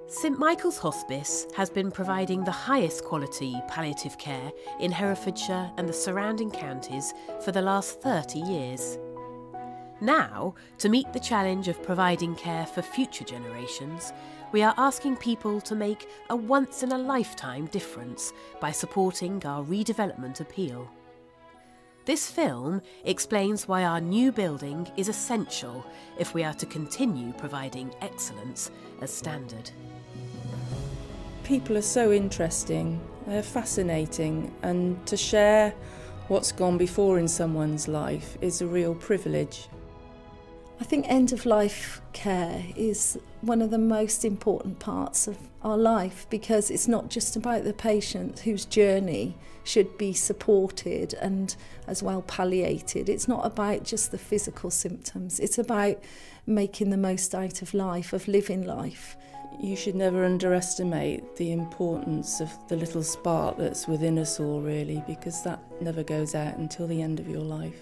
St Michael's Hospice has been providing the highest quality palliative care in Herefordshire and the surrounding counties for the last 30 years. Now, to meet the challenge of providing care for future generations, we are asking people to make a once-in-a-lifetime difference by supporting our redevelopment appeal. This film explains why our new building is essential if we are to continue providing excellence as standard. People are so interesting, they're fascinating, and to share what's gone before in someone's life is a real privilege. I think end-of-life care is one of the most important parts of our life, because it's not just about the patient whose journey should be supported and as well palliated. It's not about just the physical symptoms, it's about making the most out of life, of living life. You should never underestimate the importance of the little spark that's within us all, really, because that never goes out until the end of your life.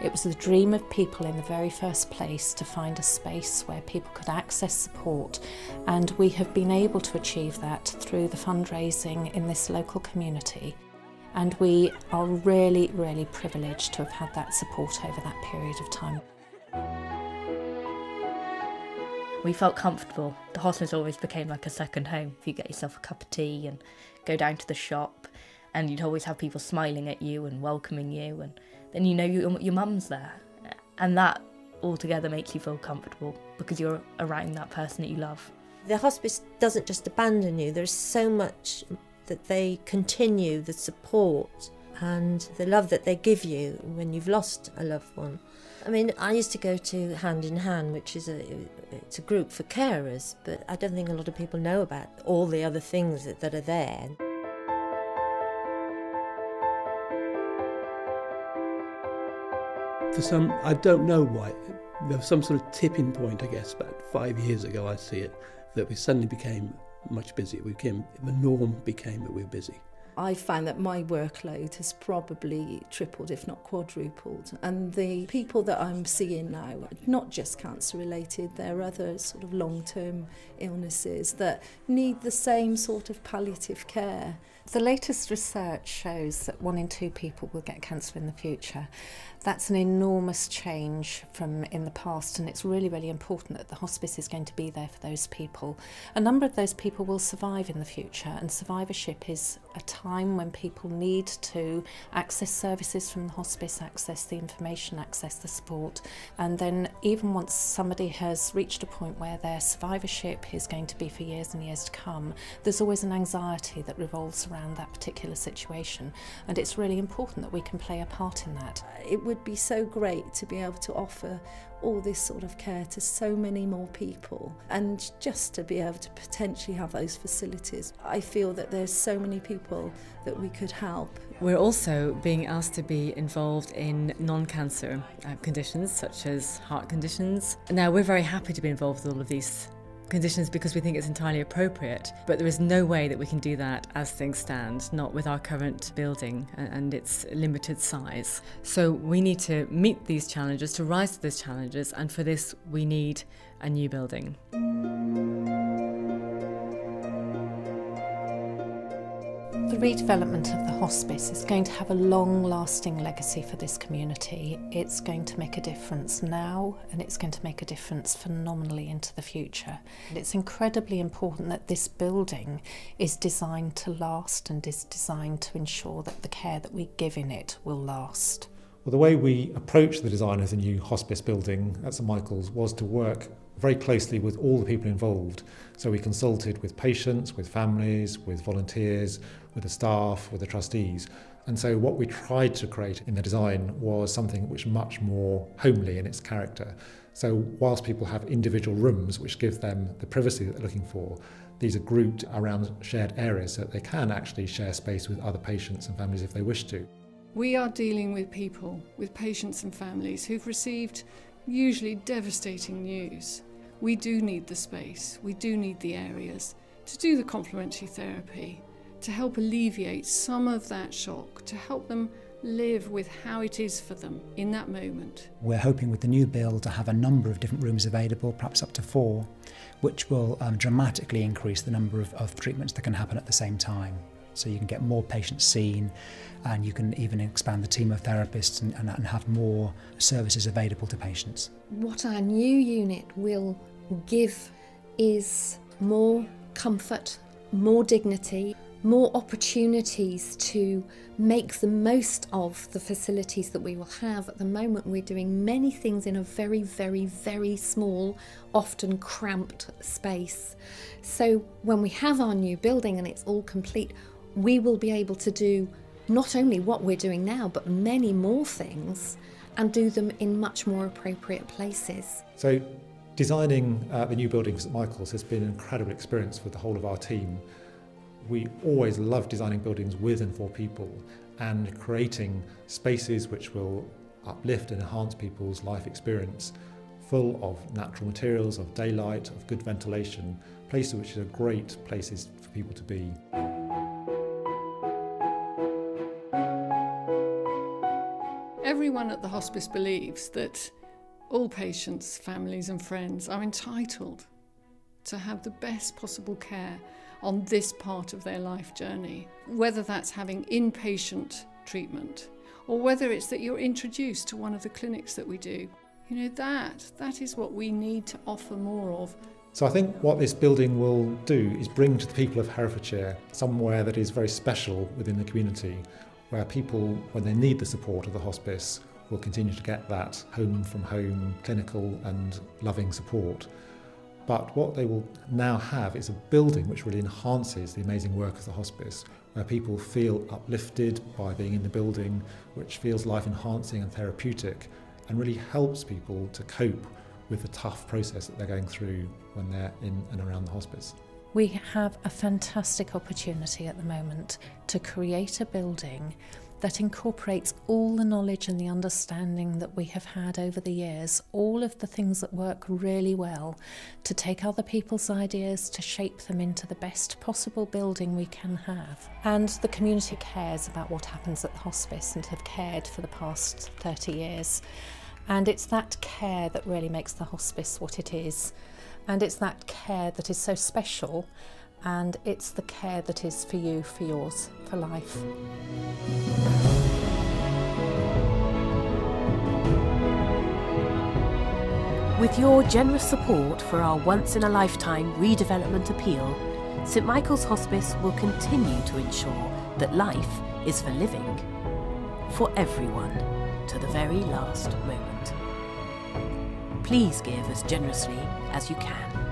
It was the dream of people in the very first place to find a space where people could access support, and we have been able to achieve that through the fundraising in this local community. And we are really, really privileged to have had that support over that period of time. We felt comfortable. The hospice always became like a second home. If you get yourself a cup of tea and go down to the shop, and you'd always have people smiling at you and welcoming you, and then you know your mum's there. And that altogether makes you feel comfortable because you're around that person that you love. The hospice doesn't just abandon you, there's so much that they continue, the support and the love that they give you when you've lost a loved one. I mean, I used to go to Hand in Hand, which is it's a group for carers, but I don't think a lot of people know about all the other things that are there. For some, I don't know why, there was some sort of tipping point, I guess, about 5 years ago I see it, that we suddenly became much busier. The norm became that we were busy. I find that my workload has probably tripled, if not quadrupled. And the people that I'm seeing now, not just cancer related, there are other sort of long-term illnesses that need the same sort of palliative care. The latest research shows that 1 in 2 people will get cancer in the future. That's an enormous change from in the past, and it's really, really important that the hospice is going to be there for those people. A number of those people will survive in the future, and survivorship is a time when people need to access services from the hospice, access the information, access the support, and then even once somebody has reached a point where their survivorship is going to be for years and years to come, there's always an anxiety that revolves around that particular situation, and it's really important that we can play a part in that. It would be so great to be able to offer all this sort of care to so many more people, and just to be able to potentially have those facilities. I feel that there's so many people that we could help. We're also being asked to be involved in non-cancer conditions such as heart conditions. Now, we're very happy to be involved with all of these conditions because we think it's entirely appropriate, but there is no way that we can do that as things stand, not with our current building and its limited size. So we need to meet these challenges, to rise to these challenges, and for this we need a new building. The redevelopment of the hospice is going to have a long-lasting legacy for this community. It's going to make a difference now, and it's going to make a difference phenomenally into the future. And it's incredibly important that this building is designed to last and is designed to ensure that the care that we give in it will last. Well, the way we approached the design of the new hospice building at St Michael's was to work very closely with all the people involved. So we consulted with patients, with families, with volunteers, with the staff, with the trustees. And so what we tried to create in the design was something which was much more homely in its character. So whilst people have individual rooms which give them the privacy that they're looking for, these are grouped around shared areas so that they can actually share space with other patients and families if they wish to. We are dealing with people, with patients and families who've received usually devastating news. We do need the space, we do need the areas to do the complementary therapy, to help alleviate some of that shock, to help them live with how it is for them in that moment. We're hoping with the new build to have a number of different rooms available, perhaps up to 4, which will dramatically increase the number of treatments that can happen at the same time. So you can get more patients seen, and you can even expand the team of therapists and have more services available to patients. What our new unit will give is more comfort, more dignity, more opportunities to make the most of the facilities that we will have. At the moment, we're doing many things in a very, very, very small, often cramped space. So when we have our new building and it's all complete, we will be able to do not only what we're doing now, but many more things, and do them in much more appropriate places. So designing the new building for St Michael's has been an incredible experience for the whole of our team. We always love designing buildings with and for people, and creating spaces which will uplift and enhance people's life experience, full of natural materials, of daylight, of good ventilation, places which are great places for people to be. Everyone at the hospice believes that all patients, families and friends are entitled to have the best possible care on this part of their life journey, whether that's having inpatient treatment or whether it's that you're introduced to one of the clinics that we do. You know, that is what we need to offer more of. So I think what this building will do is bring to the people of Herefordshire somewhere that is very special within the community, where people, when they need the support of the hospice, will continue to get that home from home, clinical and loving support. But what they will now have is a building which really enhances the amazing work of the hospice, where people feel uplifted by being in the building, which feels life enhancing and therapeutic, and really helps people to cope with the tough process that they're going through when they're in and around the hospice. We have a fantastic opportunity at the moment to create a building that incorporates all the knowledge and the understanding that we have had over the years, all of the things that work really well, to take other people's ideas, to shape them into the best possible building we can have. And the community cares about what happens at the hospice and have cared for the past 30 years. And it's that care that really makes the hospice what it is. And it's that care that is so special, and it's the care that is for you, for yours, for life. With your generous support for our once-in-a-lifetime redevelopment appeal, St Michael's Hospice will continue to ensure that life is for living, for everyone, to the very last moment. Please give as generously as you can.